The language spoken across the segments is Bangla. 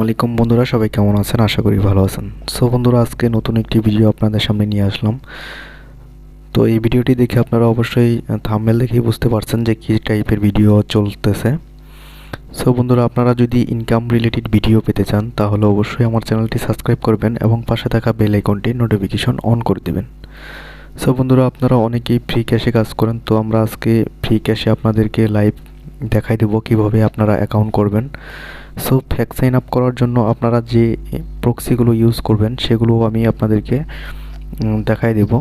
আলাইকুম বন্ধুরা, সবাই কেমন আছেন? আশা করি ভালো আছেন। সো বন্ধুরা, আজকে নতুন একটি ভিডিও আপনাদের সামনে নিয়ে আসলাম। তো এই ভিডিওটি দেখে আপনারা অবশ্যই থাম্বনেল দেখেই বুঝতে পারছেন যে কী টাইপের ভিডিও চলতেছে। সো বন্ধুরা, আপনারা যদি ইনকাম রিলেটেড ভিডিও পেতে চান তাহলে অবশ্যই আমার চ্যানেলটি সাবস্ক্রাইব করবেন এবং পাশে থাকা বেল আইকনটি নোটিফিকেশন অন করে দেবেন। সো বন্ধুরা, আপনারা অনেকেই ফ্রি ক্যাশে কাজ করেন, তো আমরা আজকে ফ্রি ক্যাশে আপনাদেরকে লাইভ দেখাই দেবো কীভাবে আপনারা অ্যাকাউন্ট করবেন। সো ফ্যাক সাইন আপ করার জন্য আপনারা যে প্রক্সিগুলো ইউজ করবেন সেগুলো আমি আপনাদেরকে দেখাই দেব।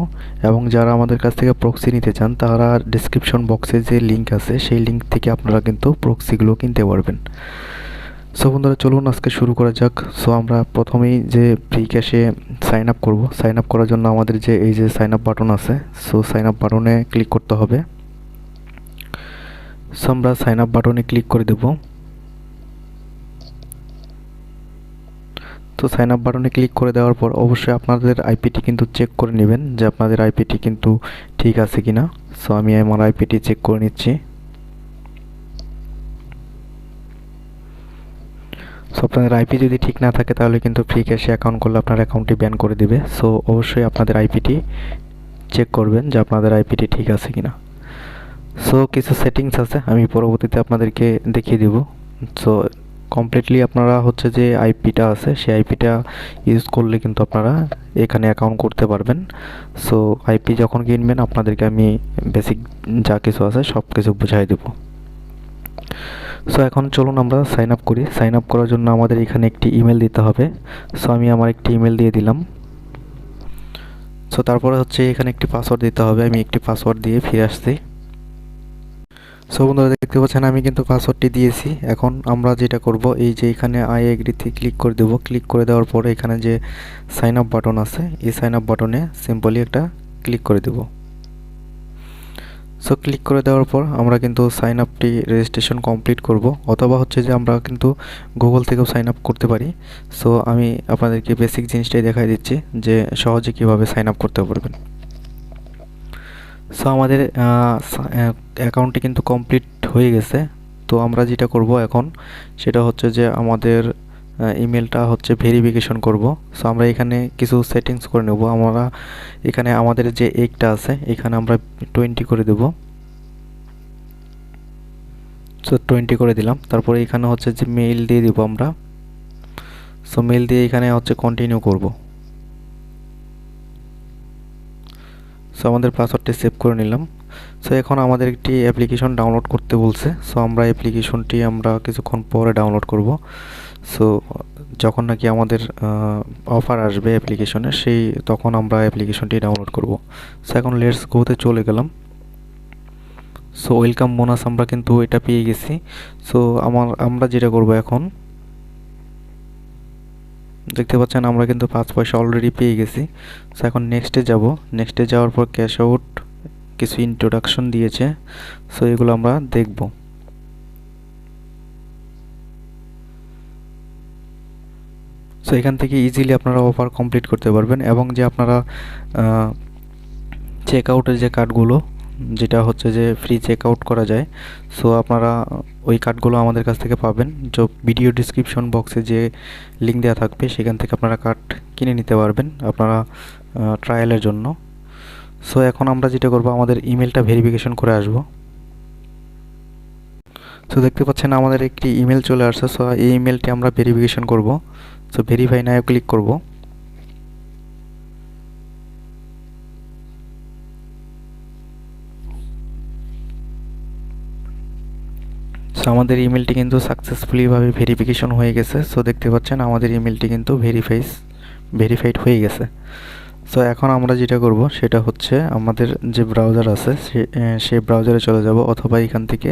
এবং যারা আমাদের কাছ থেকে প্রক্সি নিতে চান তারা ডিসক্রিপশন বক্সে যে লিঙ্ক আছে সেই লিঙ্ক থেকে আপনারা কিন্তু প্রক্সিগুলো কিনতে পারবেন। সো বন্ধুরা, চলুন আজকে শুরু করা যাক। সো আমরা প্রথমেই যে ফ্রি ক্যাশে সাইন আপ করবো, সাইন আপ করার জন্য আমাদের যে এই যে সাইন আপ বাটন আছে, সো সাইন আপ বাটনে ক্লিক করতে হবে। সো আমরা সাইন আপ বাটনে ক্লিক করে দেবো। তো সাইন আপ বাটনে ক্লিক করে দেওয়ার পর অবশ্যই আপনাদের আইপিটি কিন্তু চেক করে নেবেন যে আপনাদের আইপিটি কিন্তু ঠিক আছে কিনা। সো আমি আমার আইপিটি চেক করে নিচ্ছি। সো আপনাদের আইপি যদি ঠিক না থাকে তাহলে কিন্তু ফ্রি ক্যাশে অ্যাকাউন্ট করলে আপনার অ্যাকাউন্টটি ব্যান করে দিবে। সো অবশ্যই আপনাদের আইপিটি চেক করবেন যে আপনাদের আইপিটি ঠিক আছে কিনা। সো কিছু সেটিংস আছে, আমি পরবর্তীতে আপনাদেরকে দেখিয়ে দেব। সো কমপ্লিটলি আপনারা হচ্ছে যে আইপিটা আছে সেই আইপিটা ইউজ করলে কিন্তু আপনারা এখানে অ্যাকাউন্ট করতে পারবেন। সো আইপি যখন কিনবেন আপনাদেরকে আমি বেসিক যা কিছু আছে সব কিছু বুঝাই দেব। সো এখন চলুন আমরা সাইন আপ করি। সাইন আপ করার জন্য আমাদের এখানে একটি ইমেল দিতে হবে। সো আমি আমার একটি ইমেল দিয়ে দিলাম। সো তারপরে হচ্ছে এখানে একটি পাসওয়ার্ড দিতে হবে। আমি একটি পাসওয়ার্ড দিয়ে ফিরে আসছি। সো বন্ধুরা, দেখতে পাচ্ছেন আমি কিন্তু পাসওয়ার্ডটি দিয়েছি। এখন আমরা যেটা করব, এই যে এখানে আই এগ্রিতে ক্লিক করে দেব। ক্লিক করে দেওয়ার পরে এখানে যে সাইন আপ বাটন আছে এই সাইন আপ বাটনে সিম্পলি একটা ক্লিক করে দেব। সো ক্লিক করে দেওয়ার পর আমরা কিন্তু সাইন আপটি রেজিস্ট্রেশন কমপ্লিট করব, অথবা হচ্ছে যে আমরা কিন্তু গুগল থেকেও সাইন আপ করতে পারি। সো আমি আপনাদেরকে বেসিক জিনিসটাই দেখাই দিচ্ছি যে সহজে কীভাবে সাইন আপ করতে পারবেন। সো আমাদের অ্যাকাউন্টটি কিন্তু কমপ্লিট হয়ে গেছে। তো আমরা যেটা করব এখন সেটা হচ্ছে যে আমাদের ইমেলটা হচ্ছে ভেরিফিকেশন করব। সো আমরা এখানে কিছু সেটিংস করে নেব। আমরা এখানে আমাদের যে এগটা আছে এখানে আমরা 20 করে দেব। সো 20 করে দিলাম। তারপরে এখানে হচ্ছে যে মেইল দিয়ে দিব আমরা। সো মেইল দিয়ে এখানে হচ্ছে কন্টিনিউ করব। সো আমাদের পাসওয়ার্ডটি সেভ করে নিলাম। সো এখন আমাদের একটি অ্যাপ্লিকেশন ডাউনলোড করতে বলছে। সো আমরা অ্যাপ্লিকেশনটি আমরা কিছুক্ষণ পরে ডাউনলোড করব। সো যখন নাকি আমাদের অফার আসবে অ্যাপ্লিকেশনে তখন আমরা অ্যাপ্লিকেশনটি ডাউনলোড করব। সো এখন লেটস গোতে চলে গেলাম। সো ওয়েলকাম বোনাস আমরা কিন্তু এটা পেয়ে গেছি। সো আমরা যেটা করব এখন, দেখতে পাচ্ছেন আমরা কিন্তু 5 পয়সা অলরেডি পেয়ে গেছি। সো এখন নেক্সটে যাব। নেক্সটে যাওয়ার পর ক্যাশ আউট কিছু ইন্ট্রোডাকশন দিয়েছে, সো এগুলো আমরা দেখব। সো এখান থেকে ইজিলি আপনারা অফার কমপ্লিট করতে পারবেন এবং যে আপনারা চেক আউটের যে কার্ডগুলো, যেটা হচ্ছে যে ফ্রি চেক আউট করা যায়, সো আপনারা ওই কার্ডগুলো আমাদের কাছ থেকে পাবেন। ভিডিও ডিসক্রিপশন বক্সে যে লিঙ্ক দেওয়া থাকবে সেখান থেকে আপনারা কার্ড কিনে নিতে পারবেন আপনারা ট্রায়ালের জন্য। সো এখন আমরা যেটা করব, আমাদের ইমেলটা ভেরিফিকেশন করে আসব। সো দেখতে পাচ্ছেন আমাদের একটি ইমেল চলে আসছে। সো এই ইমেলটি আমরা ভেরিফিকেশন করব। সো ভেরিফাই নাও ক্লিক করব। সো আমাদের ইমেলটি কিন্তু সাকসেসফুলিভাবে ভেরিফিকেশন হয়ে গেছে। সো দেখতে পাচ্ছেন আমাদের ইমেলটি কিন্তু ভেরিফাইড হয়ে গেছে। সো এখন আমরা যেটা করব সেটা হচ্ছে আমাদের যে ব্রাউজার আছে সেই ব্রাউজারে চলে যাব, অথবা এখান থেকে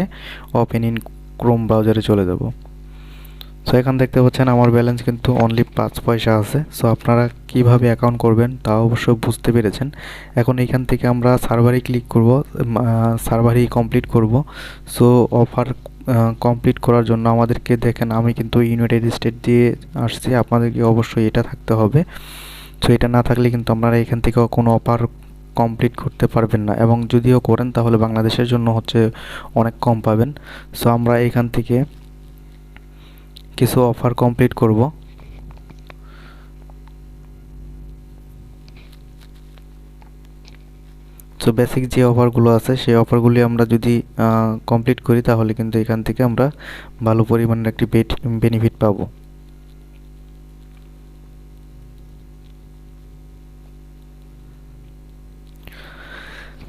ওপেন ইন ক্রোম ব্রাউজারে চলে যাব। সো এখান দেখতে পাচ্ছেন আমার ব্যালেন্স কিন্তু অনলি 5 পয়সা আছে। সো আপনারা কিভাবে অ্যাকাউন্ট করবেন তা অবশ্যই বুঝতে পেরেছেন। এখন এখান থেকে আমরা সার্ভারে ক্লিক করব, সার্ভারেই কমপ্লিট করব। সো অফার কমপ্লিট করার জন্য আমাদেরকে দেখেন আমি কিন্তু ইউনাইটেড স্টেট দিয়ে আসছি, আপনাদেরকে অবশ্যই এটা থাকতে হবে। সো এটা না থাকলে কিন্তু আপনারা এখান থেকে কোনো অফার কমপ্লিট করতে পারবেন না, এবং যদিও করেন তাহলে বাংলাদেশের জন্য হচ্ছে অনেক কম পাবেন। সো আমরা এখান থেকে কিছু অফার কমপ্লিট করব। সো বেসিক যে অফারগুলো আছে সেই অফারগুলি আমরা যদি কমপ্লিট করি তাহলে কিন্তু এখান থেকে আমরা ভালো পরিমাণের একটি বেনিফিট পাবো।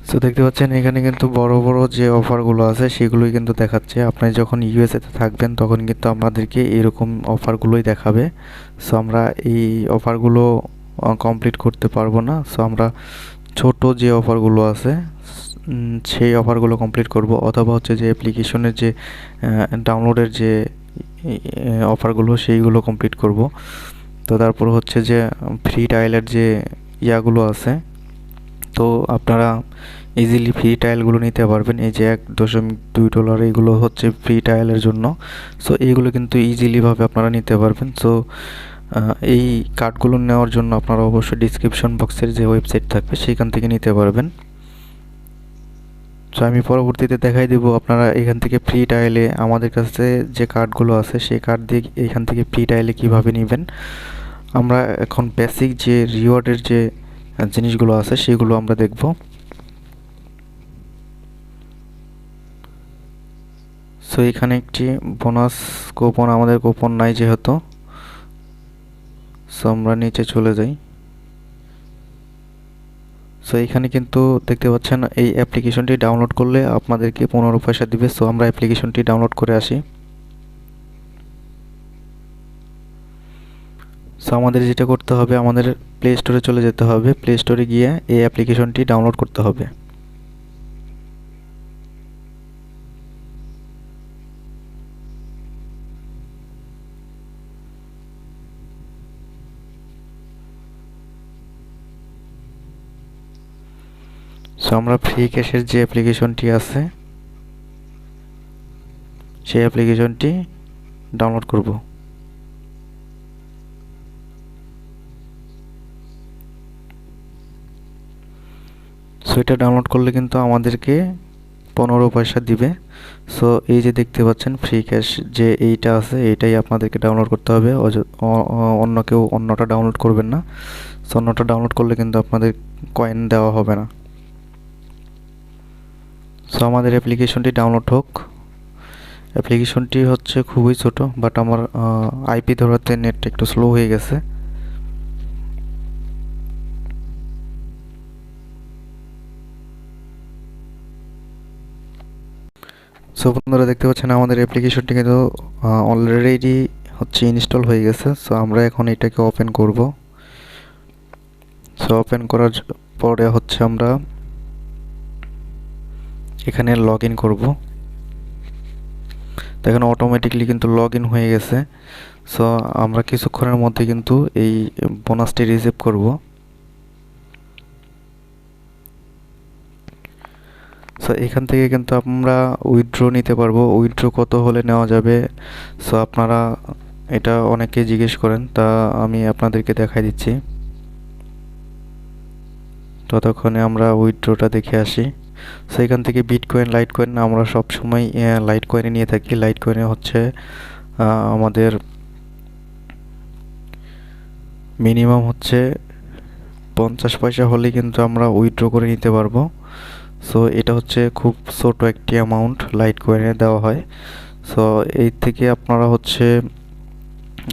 সো দেখতে পাচ্ছেন এখানে কিন্তু বড় বড় যে অফারগুলো আছে সেগুলোই কিন্তু দেখাচ্ছে। আপনি যখন ইউএসএতে থাকবেন তখন কিন্তু আমাদেরকে এরকম অফারগুলোই দেখাবে। সো আমরা এই অফারগুলো কমপ্লিট করতে পারবো না। সো আমরা ছোট যে অফারগুলো আছে সেই অফারগুলো কমপ্লিট করব, অথবা হচ্ছে যে অ্যাপ্লিকেশনের যে ডাউনলোডের যে অফারগুলো সেইগুলো কমপ্লিট করব। তো তারপর হচ্ছে যে ফ্রি ট্রায়ালের যে ইয়াগুলো আছে, তো আপনারা ইজিলি ফ্রি ট্রায়ালগুলো নিতে পারবেন। এই যে $1.2 এগুলো হচ্ছে ফ্রি ট্রায়ালের জন্য। সো এইগুলো কিন্তু ইজিলিভাবে আপনারা নিতে পারবেন। সো এই কার্ডগুলো নেওয়ার জন্য আপনারা অবশ্যই ডিসক্রিপশন বক্সের যে ওয়েবসাইট থাকবে সেখান থেকে নিতে পারবেন। সো আমি পরবর্তীতে দেখাই দেবো আপনারা এখান থেকে ফ্রি ট্রায়ালে আমাদের কাছে যে কার্ডগুলো আছে সেই কার্ড দিয়ে এখান থেকে ফ্রি ট্রায়ালে কীভাবে নেবেন। আমরা এখন বেসিক যে রিওয়ার্ডের যে জিনিসগুলো আছে সেগুলো আমরা দেখব। সো এখানে একটি বোনাস কুপন, আমাদের কুপন নাই যেহেতু, সো আমরা নিচে চলে যাই। সো এখানে কিন্তু দেখতে পাচ্ছেন এই অ্যাপ্লিকেশনটি ডাউনলোড করলে আপনাদেরকে 15 পয়সা দিবে। সো আমরা অ্যাপ্লিকেশনটি ডাউনলোড করে আসি। সো আমাদের যেটা করতে হবে, আমাদের প্লে স্টোরে চলে যেতে হবে। প্লে স্টোরে গিয়ে এই অ্যাপ্লিকেশনটি ডাউনলোড করতে হবে। সো আমরা ফ্রি ক্যাশের যে অ্যাপ্লিকেশনটি আছে সেই অ্যাপ্লিকেশনটি ডাউনলোড করব। সো এটা ডাউনলোড করলে কিন্তু আমাদেরকে 15 পয়সা দিবে। সো এই যে দেখতে পাচ্ছেন ফ্রি ক্যাশ যে এইটা আছে এইটাই আপনাদেরকে ডাউনলোড করতে হবে। অন্য কেউ অন্যটা ডাউনলোড করবেন না। সো অন্যটা ডাউনলোড করলে কিন্তু আপনাদের কয়েন দেওয়া হবে না। সো আমাদের অ্যাপ্লিকেশনটি ডাউনলোড হোক। অ্যাপ্লিকেশনটি হচ্ছে খুবই ছোট, বাট আমার আইপি ধরাতে নেটটা একটু স্লো হয়ে গেছে। সো বন্ধুরা দেখতে পাচ্ছেন আমাদের অ্যাপ্লিকেশনটি কিন্তু অলরেডি হচ্ছে ইনস্টল হয়ে গেছে। সো আমরা এখন এটাকে ওপেন করব। সো ওপেন করার পরে হচ্ছে আমরা এখানে লগ ইন করবো। দেখেন অটোমেটিকলি কিন্তু লগ ইন হয়ে গেছে। সো আমরা কিছুক্ষণের মধ্যে কিন্তু এই বোনাসটি রিসিভ করব। সো এখান থেকে কিন্তু আমরা উইথড্র নিতে পারবো। উইথড্র কত হলে নেওয়া যাবে, সো আপনারা এটা অনেকেই জিজ্ঞেস করেন, তা আমি আপনাদেরকে দেখাই দিচ্ছি। ততক্ষণে আমরা উইথড্রটা দেখে আসি। সো এখান থেকে বিটকয়েন, লাইট কয়েন আমরা সবসময় লাইট কয়েনে নিয়ে থাকি। লাইট কয়েনে হচ্ছে আমাদের মিনিমাম হচ্ছে 50 পয়সা হলে কিন্তু আমরা উইথড্র করে নিতে পারবো। সো এটা হচ্ছে খুব ছোট একটি অ্যামাউন্ট লাইট কয়েনে দেওয়া হয়। সো এই থেকে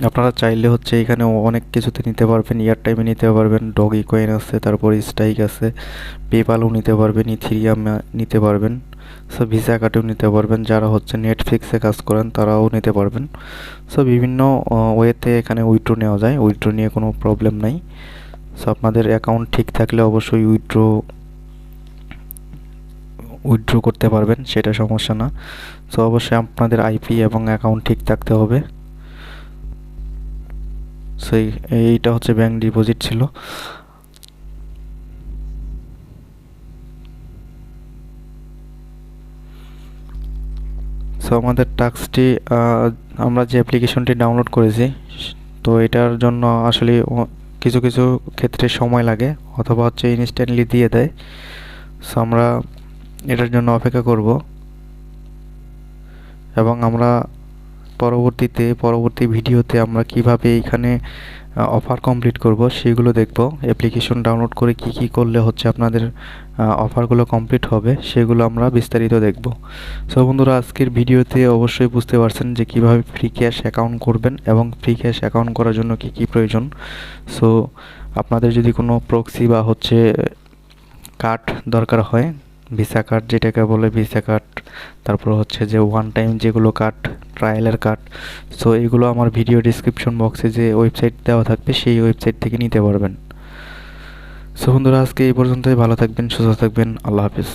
আপনারা চাইলে হচ্ছে এখানে অনেক কিছুতে নিতে পারবেন। এয়ার টাইমে নিতে পারবেন, ডগি কয়েন আছে, তারপর স্ট্রাইক আছে, পেপালও নিতে পারবেন, ইথিরিয়াম নিতে পারবেন, সো ভিসা কার্ডেও নিতে পারবেন। যারা হচ্ছে নেটফ্লিক্সে কাজ করেন তারাও নিতে পারবেন। সো বিভিন্ন ওয়েতে এখানে উইথড্র নেওয়া যায়। উইথড্র নিয়ে কোনো প্রবলেম নাই। সো আপনাদের অ্যাকাউন্ট ঠিক থাকলে অবশ্যই উইথড্র করতে পারবেন, সেটা সমস্যা না। সো অবশ্যই আপনাদের আইপি এবং অ্যাকাউন্ট ঠিক থাকতে হবে। সো এইটা হচ্ছে ব্যাংক ডিপোজিট ছিল। সো আমাদের টাস্কটি আমরা যে অ্যাপ্লিকেশনটি ডাউনলোড করেছি, তো এটার জন্য আসলে কিছু কিছু ক্ষেত্রে সময় লাগে, অথবা হচ্ছে ইনস্ট্যান্টলি দিয়ে দেয়। সো আমরা এটার জন্য অপেক্ষা করব এবং আমরা পরবর্তী ভিডিওতে আমরা কিভাবে এখানে অফার কমপ্লিট করব সেগুলো দেখব। অ্যাপ্লিকেশন ডাউনলোড করে কি করলে হচ্ছে আপনাদের অফারগুলো কমপ্লিট হবে সেগুলো আমরা বিস্তারিত দেখব। সো বন্ধুরা, আজকের ভিডিওতে অবশ্যই বুঝতে পারছেন যে কিভাবে ফ্রি ক্যাশ অ্যাকাউন্ট করবেন এবং ফ্রি ক্যাশ অ্যাকাউন্ট করার জন্য কি প্রয়োজন। সো আপনাদের যদি কোনো প্রক্সি বা হচ্ছে কার্ড দরকার হয়, ভিসা কার্ড যেটাকে বলে ভিসা কার্ড, তারপর হচ্ছে যে ওয়ান টাইম যেগুলো কার্ড, ট্রায়ালের কার্ড, সো এগুলো আমার ভিডিও ডিসক্রিপশন বক্সে যে ওয়েবসাইট দেওয়া থাকবে সেই ওয়েবসাইট থেকে নিতে পারবেন। সো বন্ধুরা, আজকে এই পর্যন্তই। ভালো থাকবেন, সুস্থ থাকবেন, আল্লাহ হাফিজ।